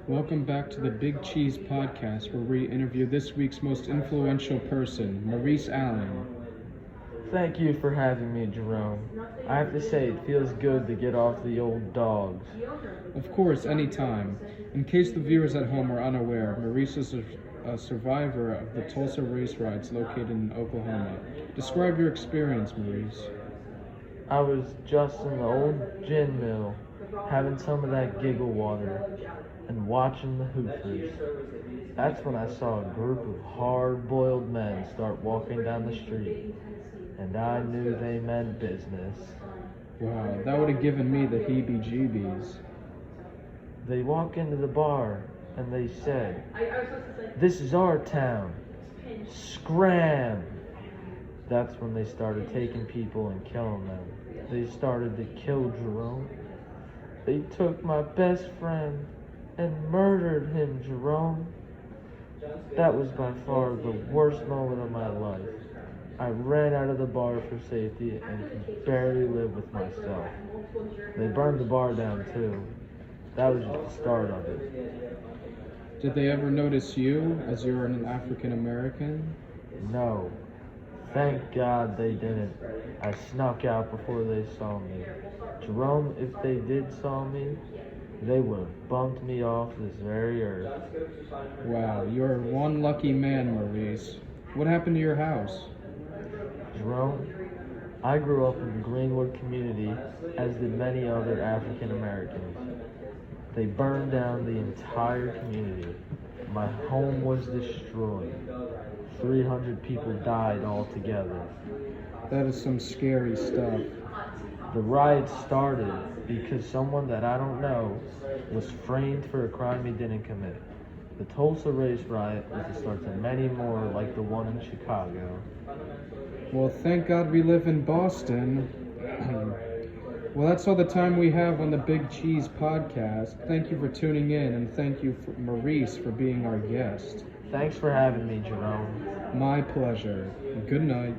Welcome back to the Big Cheese Podcast, where we interview this week's most influential person, Maurice Allen. Thank you for having me, Jerome. I have to say, it feels good to get off the old dogs. Of course, anytime. In case the viewers at home are unaware, Maurice is a survivor of the Tulsa race riots located in Oklahoma. Describe your experience, Maurice. I was just in the old gin mill, having some of that giggle water, and watching the hoofers. That's when I saw a group of hard-boiled men start walking down the street, and I knew they meant business. Wow, that would have given me the heebie-jeebies. They walk into the bar, and they said, "This is our town. Scram!" That's when they started taking people and killing them. They started to kill Jerome. They took my best friend and murdered him, Jerome. That was by far the worst moment of my life. I ran out of the bar for safety and could barely live with myself. They burned the bar down too. That was just the start of it. Did they ever notice you, as you're an African American? No. Thank God they didn't. I snuck out before they saw me. Jerome, if they did saw me, they would have bumped me off this very earth. Wow, you're one lucky man, Maurice. What happened to your house? Jerome, I grew up in the Greenwood community, as did many other African Americans. They burned down the entire community. My home was destroyed. 300 people died altogether. That is some scary stuff. The riot started because someone that I don't know was framed for a crime he didn't commit. The Tulsa race riot was the start to many more like the one in Chicago. Well, thank God we live in Boston. Well, that's all the time we have on the Big Cheese Podcast. Thank you for tuning in, and thank you, Maurice, for being our guest. Thanks for having me, Jerome. My pleasure. Good night.